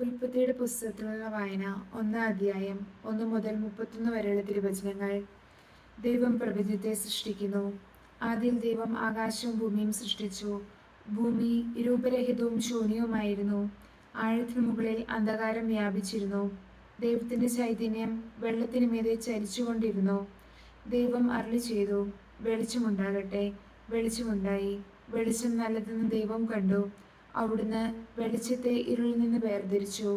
ഉൽപ്പത്തിയുടെ പുസ്തകത്തിലുള്ള വായന 1-ാം അധ്യായം 1 മുതൽ 31 വരെയുള്ള തിരുവചനങ്ങൾ. ദൈവം പ്രപഞ്ചത്തെ സൃഷ്ടിക്കുന്നു. ആദ്യം ദൈവം ആകാശവും ഭൂമിയും സൃഷ്ടിച്ചു. ഭൂമി രൂപരഹിതവും ശൂന്യവുമായിരുന്നു. ആഴത്തിനു മുകളിൽ അന്ധകാരം വ്യാപിച്ചിരുന്നു. ദൈവത്തിന്റെ ചൈതന്യം വെള്ളത്തിനു മീതെ ചലിച്ചുകൊണ്ടിരുന്നു. ദൈവം അരുളിച്ചെയ്തു, വെളിച്ചമുണ്ടാകട്ടെ. വെളിച്ചമുണ്ടായി. വെളിച്ചം നല്ലതെന്ന് ദൈവം കണ്ടു. അവിടുന്ന് വെളിച്ചത്തെ ഇരുളിൽ നിന്ന് വേർതിരിച്ചു.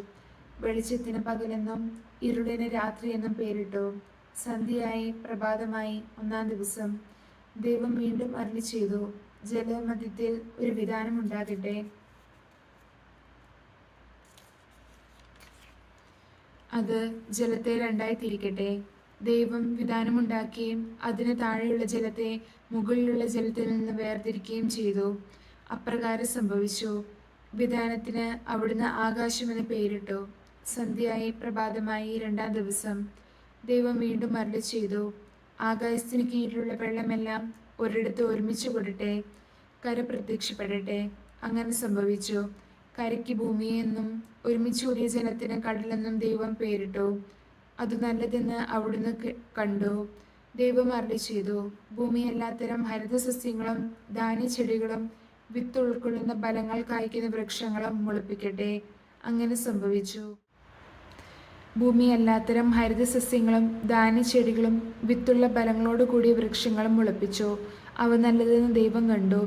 വെളിച്ചത്തിന് പകലെന്നും ഇരുളിന് രാത്രിയെന്നും പേരിട്ടു. സന്ധ്യയായി പ്രഭാതമായി 1-ാം ദിവസം. ദൈവം വീണ്ടും അരുളിച്ചെയ്തു, ജലമധ്യത്തിൽ ഒരു വിതാനമുണ്ടാകട്ടെ. അത് ജലത്തെ രണ്ടായി തിരിക്കട്ടെ. ദൈവം വിതാനമുണ്ടാക്കുകയും അതിന് താഴെയുള്ള ജലത്തെ മുകളിലുള്ള ജലത്തിൽ നിന്ന് വേർതിരിക്കുകയും ചെയ്തു. അപ്രകാരം സംഭവിച്ചു. വിതാനത്തിന് അവിടുന്ന് ആകാശം എന്ന് പേരിട്ടു. സന്ധ്യയായി പ്രഭാതമായി 2-ാം ദിവസം. ദൈവം വീണ്ടും അരുളിച്ചെയ്തു, ആകാശത്തിന് കീഴിലുള്ള വെള്ളമെല്ലാം ഒരിടത്ത് ഒരുമിച്ച് കൂടട്ടെ. കര പ്രത്യക്ഷപ്പെടട്ടെ. അങ്ങനെ സംഭവിച്ചു. കരയ്ക്ക് ഭൂമിയെന്നും ഒരുമിച്ച് കൂടിയ ജലത്തിന് കടലെന്നും ദൈവം പേരിട്ടു. അത് നല്ലതെന്ന് അവിടുന്ന് കണ്ടു. ദൈവം അരുളിച്ചെയ്തു, ഭൂമി എല്ലാത്തരം ഹരിതസസ്യങ്ങളും ധാന്യച്ചെടികളും വിത്ത് ഉൾക്കൊള്ളുന്ന ഫലങ്ങൾ കായ്ക്കുന്ന വൃക്ഷങ്ങളും മുളപ്പിക്കട്ടെ. അങ്ങനെ സംഭവിച്ചു. ഭൂമി എല്ലാത്തരം ഹരിതസസ്യങ്ങളും ധാന്യച്ചെടികളും വിത്തുള്ള ഫലങ്ങളോട് കൂടിയ വൃക്ഷങ്ങളും മുളപ്പിച്ചു. അവ നല്ലതെന്ന് ദൈവം കണ്ടു.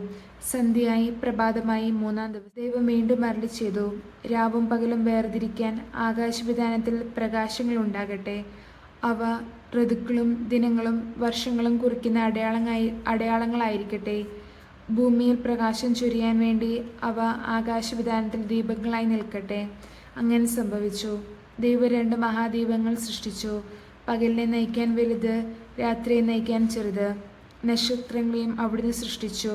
സന്ധ്യയായി പ്രഭാതമായി 3-ാം ദിവസം. ദൈവം വീണ്ടും അരുളിച്ചെയ്തു, രാവും പകലും വേർതിരിക്കാൻ ആകാശവിതാനത്തിൽ പ്രകാശങ്ങൾ ഉണ്ടാകട്ടെ. അവ ഋതുക്കളും ദിനങ്ങളും വർഷങ്ങളും കുറിക്കുന്ന അടയാളങ്ങളായിരിക്കട്ടെ. ഭൂമിയിൽ പ്രകാശം ചൊരിയാൻ വേണ്ടി അവ ആകാശവിതാനത്തിൽ ദീപങ്ങളായി നിൽക്കട്ടെ. അങ്ങനെ സംഭവിച്ചു. ദൈവം 2 മഹാദീപങ്ങൾ സൃഷ്ടിച്ചു. പകലിനെ നയിക്കാൻ വലുത്, രാത്രിയെ നയിക്കാൻ ചെറുത്. നക്ഷത്രങ്ങളെയും അവിടുന്ന് സൃഷ്ടിച്ചു.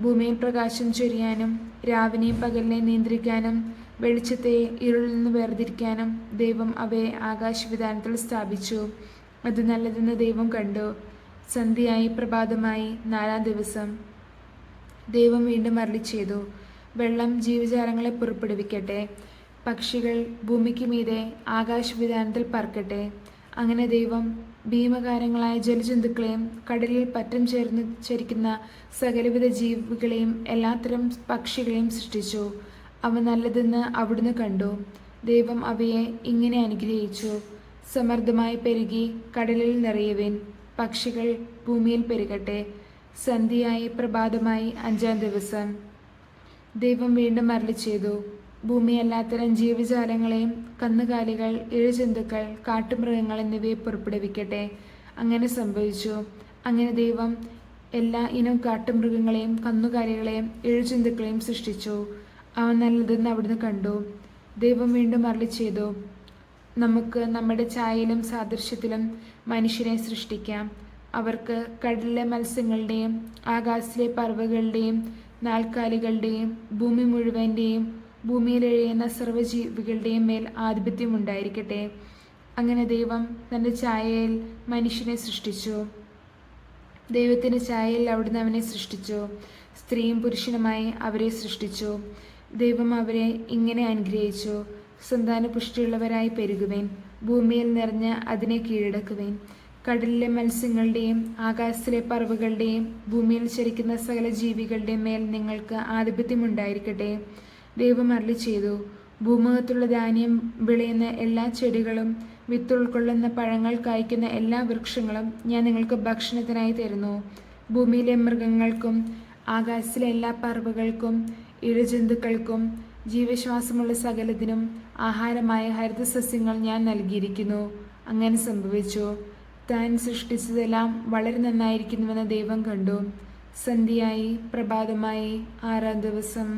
ഭൂമിയിൽ പ്രകാശം ചൊരിയാനും രാവിനെയും പകലിനെയും നിയന്ത്രിക്കാനും വെളിച്ചത്തെ ഇരുളിൽ നിന്ന് വേർതിരിക്കാനും ദൈവം അവയെ ആകാശവിതാനത്തിൽ സ്ഥാപിച്ചു. അത് നല്ലതെന്ന് ദൈവം കണ്ടു. സന്ധ്യയായി പ്രഭാതമായി 4-ാം ദിവസം. ദൈവം വീണ്ടും അരുളിച്ചെയ്തു, വെള്ളം ജീവജാലങ്ങളെ പുറപ്പെടുവിക്കട്ടെ. പക്ഷികൾ ഭൂമിക്ക് മീതെ ആകാശവിതാനത്തിൽ പറക്കട്ടെ. അങ്ങനെ ദൈവം ഭീമകാരങ്ങളായ ജലജന്തുക്കളെയും കടലിൽ പറ്റം ചേർന്ന് ചരിക്കുന്ന സകലവിധ ജീവികളെയും എല്ലാത്തരം പക്ഷികളെയും സൃഷ്ടിച്ചു. അവ നല്ലതെന്ന് അവിടുന്ന് കണ്ടു. ദൈവം അവയെ ഇങ്ങനെ അനുഗ്രഹിച്ചു, സമൃദ്ധമായി പെരുകി കടലിൽ നിറയുവിൻ. പക്ഷികൾ ഭൂമിയിൽ പെരുകട്ടെ. സന്ധ്യയായി പ്രഭാതമായി 5-ാം ദിവസം. ദൈവം വീണ്ടും അരുളിച്ചെയ്തു, ഭൂമി എല്ലാത്തരം ജീവജാലങ്ങളെയും കന്നുകാലികൾ, ഇഴജന്തുക്കൾ, കാട്ടുമൃഗങ്ങൾ എന്നിവയെ പുറപ്പെടുവിക്കട്ടെ. അങ്ങനെ സംഭവിച്ചു. അങ്ങനെ ദൈവം എല്ലാ ഇനം കാട്ടുമൃഗങ്ങളെയും കന്നുകാലികളെയും ഇഴജന്തുക്കളെയും സൃഷ്ടിച്ചു. അവ നല്ലതെന്ന് അവിടുന്ന് കണ്ടു. ദൈവം വീണ്ടും അരുളിച്ചെയ്തു, നമുക്ക് നമ്മുടെ ഛായയിലും സാദൃശ്യത്തിലും മനുഷ്യനെ സൃഷ്ടിക്കാം. അവർക്ക് കടലിലെ മത്സ്യങ്ങളുടെയും ആകാശത്തിലെ പറവകളുടെയും നാൽക്കാലികളുടെയും ഭൂമി മുഴുവൻ്റെയും ഭൂമിയിലെഴിയുന്ന സർവ്വജീവികളുടെയും മേൽ ആധിപത്യം ഉണ്ടായിരിക്കട്ടെ. അങ്ങനെ ദൈവം തൻ്റെ ഛായയിൽ മനുഷ്യനെ സൃഷ്ടിച്ചു. ദൈവത്തിൻ്റെ ഛായയിൽ അവിടുന്ന് അവനെ സൃഷ്ടിച്ചു. സ്ത്രീയും പുരുഷനുമായി അവരെ സൃഷ്ടിച്ചു. ദൈവം അവരെ ഇങ്ങനെ അനുഗ്രഹിച്ചു, സന്താനപുഷ്ടിയുള്ളവരായി പെരുകുവേൻ. ഭൂമിയിൽ നിറഞ്ഞ് അതിനെ കീഴടക്കുവേൻ. കടലിലെ മത്സ്യങ്ങളുടെയും ആകാശത്തിലെ പറവകളുടെയും ഭൂമിയിൽ ചരിക്കുന്ന സകല ജീവികളുടെയും മേൽ നിങ്ങൾക്ക് ആധിപത്യമുണ്ടായിരിക്കട്ടെ. ദൈവം അരുളിച്ചെയ്തു, ഭൂമുഖത്തുള്ള ധാന്യം വിളയുന്ന എല്ലാ ചെടികളും വിത്ത് ഉൾക്കൊള്ളുന്ന പഴങ്ങൾ കായ്ക്കുന്ന എല്ലാ വൃക്ഷങ്ങളും ഞാൻ നിങ്ങൾക്ക് ഭക്ഷണത്തിനായി തരുന്നു. ഭൂമിയിലെ മൃഗങ്ങൾക്കും ആകാശത്തിലെ എല്ലാ പറവകൾക്കും ഇഴജന്തുക്കൾക്കും ജീവശ്വാസമുള്ള സകലത്തിനും ആഹാരമായ ഹരിതസസ്യങ്ങൾ ഞാൻ നൽകിയിരിക്കുന്നു. അങ്ങനെ സംഭവിച്ചു. താൻ സൃഷ്ടിച്ചതെല്ലാം വളരെ നന്നായിരിക്കുന്നുവെന്ന് ദൈവം കണ്ടു. സന്ധ്യയായി പ്രഭാതമായി 6-ാം ദിവസം.